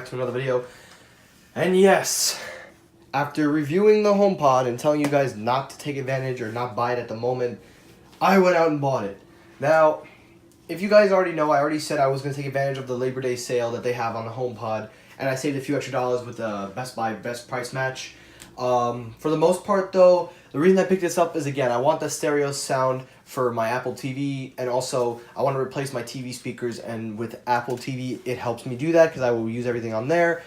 back to another video. And yes, after reviewing the HomePod and telling you guys not to take advantage or not buy it at the moment, I went out and bought it. Now, if you guys already know, I already said I was going to take advantage of the Labor Day sale that they have on the HomePod, and I saved a few extra dollars with the Best Buy Best Price Match. For the most part, though, the reason I picked this up is, again, I want the stereo sound for my Apple TV, and also I want to replace my TV speakers, and with Apple TV, it helps me do that because I will use everything on there.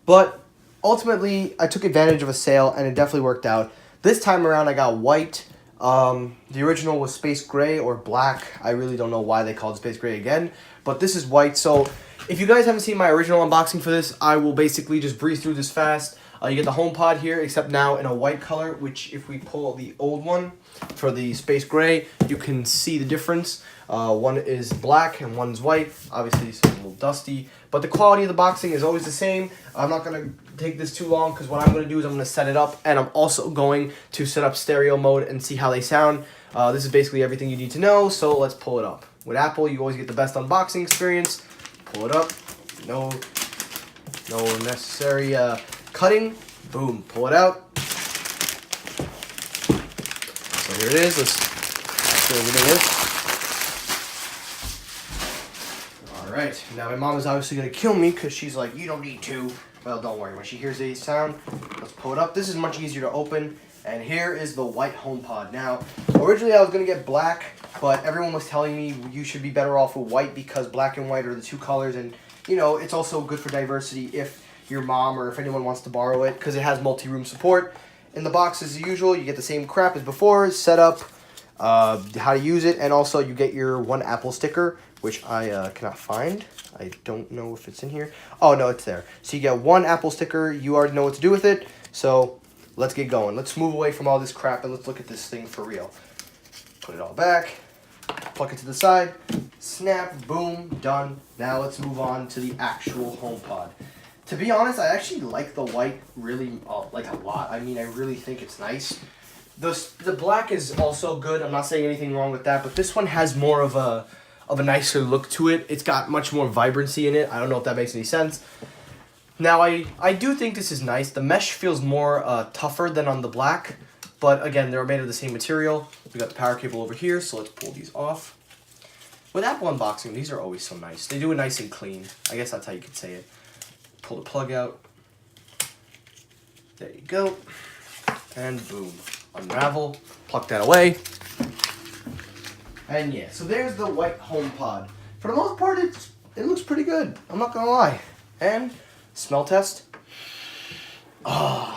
But ultimately, I took advantage of a sale, and it definitely worked out. This time around, I got white. The original was space gray or black. I really don't know why they called it space gray again, but this is white. So if you guys haven't seen my original unboxing for this, I will basically just breeze through this fast. You get the HomePod here, except now in a white color, which if we pull the old one for the space gray, you can see the difference. One is black and one's white. Obviously, it's a little dusty, but the quality of the boxing is always the same. I'm not going to take this too long because what I'm going to do is I'm going to set it up, and I'm also going to set up stereo mode and see how they sound. This is basically everything you need to know, so let's pull it up. With Apple, you always get the best unboxing experience. Pull it up. No necessary cutting. Boom, pull it out. So here it is. Let's do everything is. All right, now my mom is obviously gonna kill me because she's like, you don't need to. Well, don't worry, when she hears the sound, let's pull it up. This is much easier to open, and here is the white HomePod. Now, originally I was gonna get black, but everyone was telling me you should be better off with white because black and white are the two colors, and you know, it's also good for diversity if your mom or if anyone wants to borrow it, because it has multi-room support. In the box, as usual, you get the same crap as before: setup, how to use it, and also you get your one Apple sticker, which I cannot find. I don't know if it's in here. Oh no, it's there. So you get one Apple sticker. You already know what to do with it. So let's get going. Let's move away from all this crap and let's look at this thing for real. Put it all back. Pluck it to the side. Snap. Boom. Done. Now let's move on to the actual HomePod. To be honest, I actually like the white really like a lot. I mean, I really think it's nice. The black is also good. I'm not saying anything wrong with that, but this one has more of a nicer look to it. It's got much more vibrancy in it. I don't know if that makes any sense. Now, I do think this is nice. The mesh feels more tougher than on the black, but again, they're made of the same material. We got the power cable over here, so let's pull these off. With Apple unboxing, these are always so nice. They do it nice and clean. I guess that's how you could say it. Pull the plug out. There you go. And boom. Unravel. Pluck that away. And yeah, so there's the white HomePod. For the most part, it looks pretty good. I'm not gonna lie. And smell test.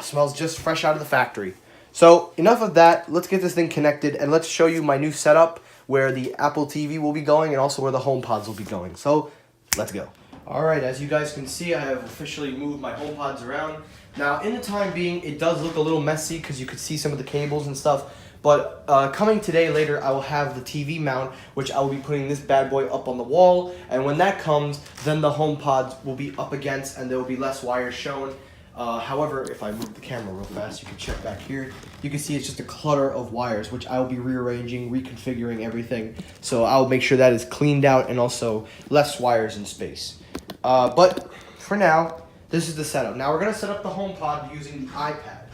Smells just fresh out of the factory. So enough of that. Let's get this thing connected and let's show you my new setup where the Apple TV will be going and also where the HomePods will be going. So let's go. Alright, as you guys can see, I have officially moved my HomePods around. Now, in the time being, it does look a little messy because you could see some of the cables and stuff. But coming today later, I will have the TV mount, which I will be putting this bad boy up on the wall. And when that comes, then the HomePods will be up against and there will be less wires shown. However, if I move the camera real fast, you can check back here. You can see it's just a clutter of wires, which I will be rearranging, reconfiguring everything. So I'll make sure that is cleaned out and also less wires in space. But for now, this is the setup. Now we're going to set up the HomePod using the iPad.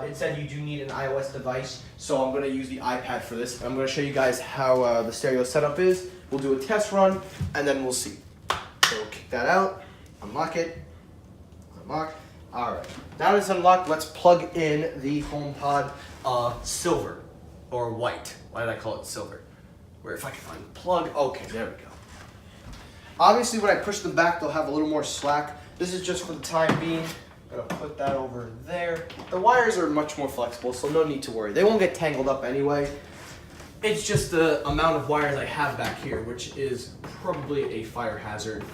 It said you do need an iOS device, so I'm going to use the iPad for this. I'm going to show you guys how the stereo setup is. We'll do a test run, and then we'll see. So we'll kick that out, unlock it, unlock. Alright, now that it's unlocked, let's plug in the HomePod silver, or white. Why did I call it silver? Where if I can find the plug, okay, there we go. Obviously, when I push them back, they'll have a little more slack. This is just for the time being. I'm going to put that over there. The wires are much more flexible, so no need to worry. They won't get tangled up anyway. It's just the amount of wires I have back here, which is probably a fire hazard.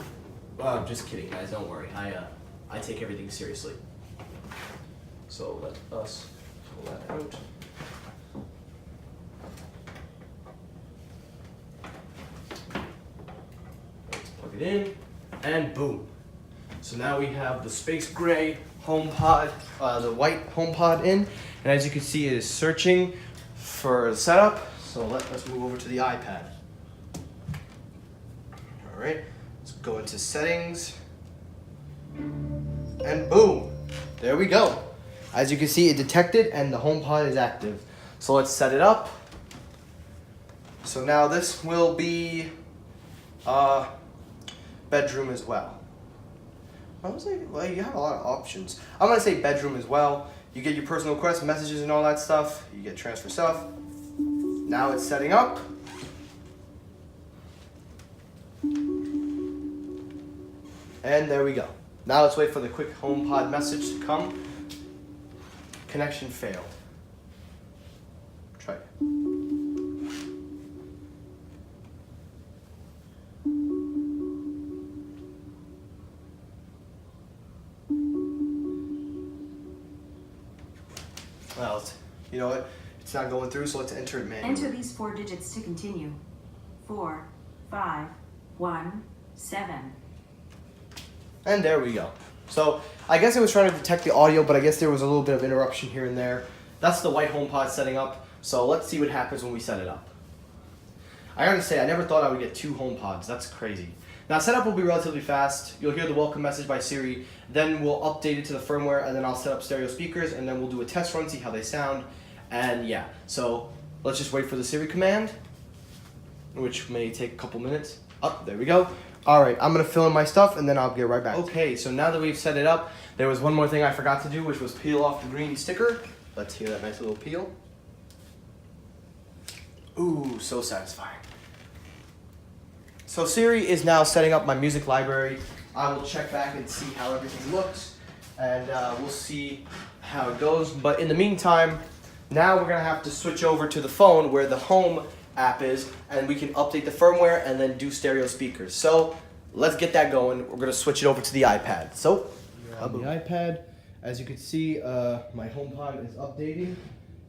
I'm just kidding, guys. Don't worry. I take everything seriously. So let us pull that out. Plug it in, and boom. So now we have the space gray HomePod, the white HomePod in, and as you can see, it is searching for a setup. So let's move over to the iPad. All right, let's go into settings. And boom, there we go. As you can see, it detected and the HomePod is active. So let's set it up. So now this will be bedroom as well. I was like, well, you have a lot of options. I'm gonna say bedroom as well. You get your personal requests, messages, and all that stuff. You get transfer stuff. Now it's setting up. And there we go. Now let's wait for the quick HomePod message to come. Connection failed. Try it. Well, you know what? It's not going through, so let's enter it manually. Enter these 4 digits to continue. 4, 5, 1, 7. And there we go. So I guess it was trying to detect the audio, but I guess there was a little bit of interruption here and there. That's the white HomePod setting up. So let's see what happens when we set it up. I gotta say, I never thought I would get 2 HomePods. That's crazy. Now setup will be relatively fast. You'll hear the welcome message by Siri. Then we'll update it to the firmware, and then I'll set up stereo speakers, and then we'll do a test run, see how they sound. And yeah, so let's just wait for the Siri command, which may take a couple minutes. Oh, there we go. All right, I'm gonna fill in my stuff and then I'll get right back. Okay, so now that we've set it up, there was one more thing I forgot to do, which was peel off the green sticker. Let's hear that nice little peel. Ooh, so satisfying. So Siri is now setting up my music library. I will check back and see how everything looks, and we'll see how it goes. But in the meantime, now we're gonna have to switch over to the phone where the home app is, and we can update the firmware and then do stereo speakers. So let's get that going. We're gonna switch it over to the iPad. So on the iPad, as you can see, my HomePod is updating.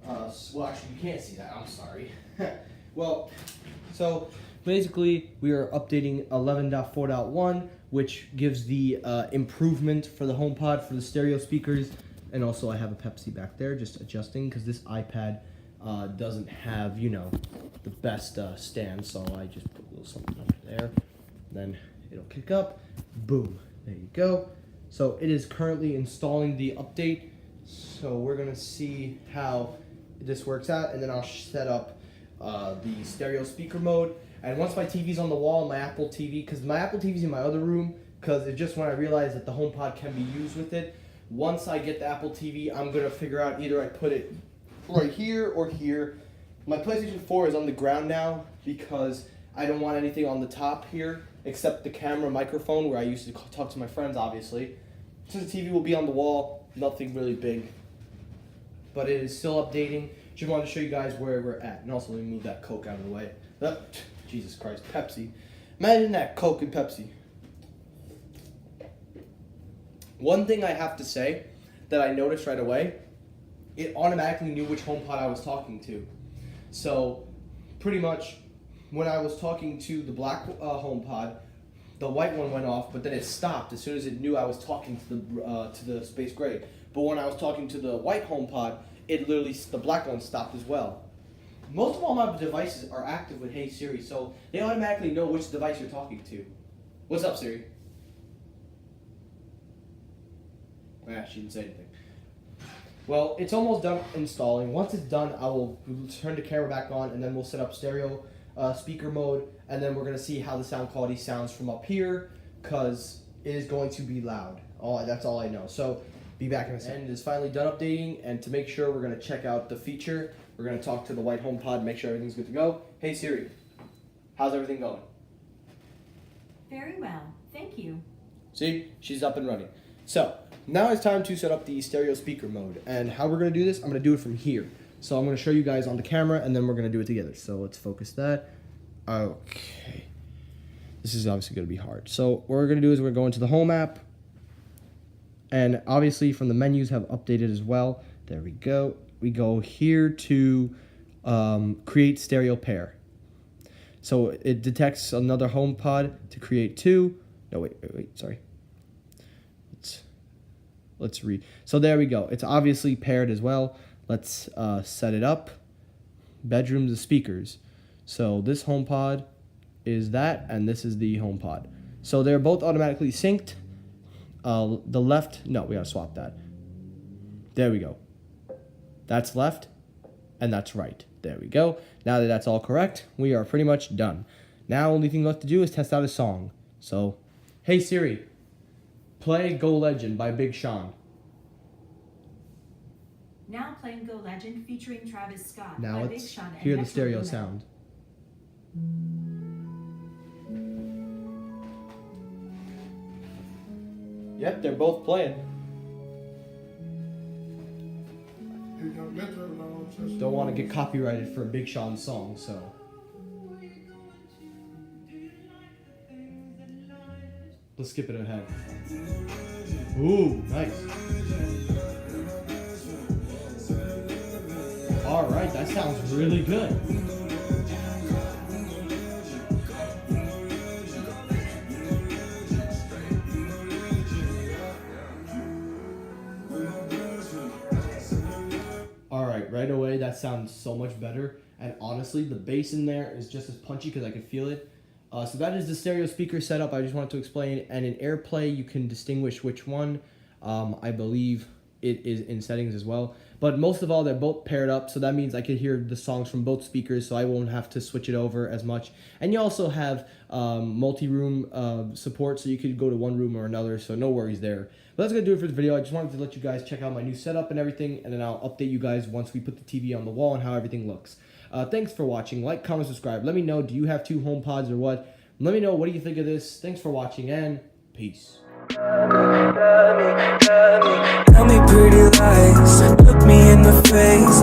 Well, actually, you can't see that. I'm sorry. Well, so basically, we are updating 11.4.1, which gives the improvement for the HomePod for the stereo speakers. And also, I have a Pepsi back there, just adjusting, because this iPad doesn't have, you know, the best stand, so I just put a little something under there. Then it'll kick up. Boom. There you go. So it is currently installing the update. So we're going to see how this works out, and then I'll set up the stereo speaker mode. And once my TV's on the wall, my Apple TV, because my Apple TV's in my other room, because it's just when I realized that the HomePod can be used with it. Once I get the Apple TV, I'm going to figure out either I put it right here or here. My PlayStation 4 is on the ground now because I don't want anything on the top here except the camera microphone where I used to talk to my friends, obviously. Since the TV will be on the wall, nothing really big. But it is still updating. Just wanted to show you guys where we're at. And also, let me move that Coke out of the way. Jesus Christ, Pepsi. Imagine that, Coke and Pepsi. One thing I have to say that I noticed right away, it automatically knew which HomePod I was talking to. So, pretty much, when I was talking to the black HomePod, the white one went off, but then it stopped as soon as it knew I was talking to the space gray. But when I was talking to the white HomePod, it literally, the black one stopped as well. Most of all my devices are active with Hey Siri, so they automatically know which device you're talking to. What's up, Siri? Ah, she didn't say anything. Well, it's almost done installing. Once it's done, I will turn the camera back on, and then we'll set up stereo speaker mode, and then we're going to see how the sound quality sounds from up here, because it is going to be loud. That's all I know. So, be back in a second. And it's finally done updating, and to make sure, we're going to check out the feature. We're going to talk to the white HomePod, make sure everything's good to go. Hey Siri, how's everything going? Very well, thank you. See, she's up and running. So, now it's time to set up the stereo speaker mode. And how we're going to do this, I'm going to do it from here. So I'm going to show you guys on the camera, and then we're going to do it together. So let's focus that. Okay. This is obviously going to be hard. So what we're going to do is we're going to the Home app. And obviously from the menus have updated as well. There we go. We go here to create stereo pair. So it detects another HomePod to create 2. No, wait, sorry. Let's read. So there we go. It's obviously paired as well. Let's set it up. Bedrooms and speakers. So this HomePod is that, and this is the HomePod. So they're both automatically synced. the left. No, we gotta swap that. There we go. That's left, and that's right. There we go. Now that that's all correct, we are pretty much done. Now, only thing left to do is test out a song. So, hey Siri, play Go Legend by Big Sean. Now playing Go Legend featuring Travis Scott Now by Big let's Sean and hear the Metro stereo Boomin. sound. Yep, they're both playing. Don't want to get copyrighted for a Big Sean song, so. Let's skip it ahead. Ooh, nice. Alright, that sounds really good. Alright, right away that sounds so much better. And honestly, the bass in there is just as punchy because I can feel it. So that is the stereo speaker setup I just wanted to explain. And in AirPlay, you can distinguish which one. I believe it is in settings as well. But most of all, they're both paired up. So that means I can hear the songs from both speakers. So I won't have to switch it over as much. And you also have multi-room support. So you could go to one room or another. So no worries there. But that's going to do it for the video. I just wanted to let you guys check out my new setup and everything. And then I'll update you guys once we put the TV on the wall and how everything looks. Thanks for watching. Like, comment, subscribe. Let me know, do you have 2 HomePods or what? Let me know, what do you think of this? Thanks for watching, and peace. Tell me pretty lies, look me in the face.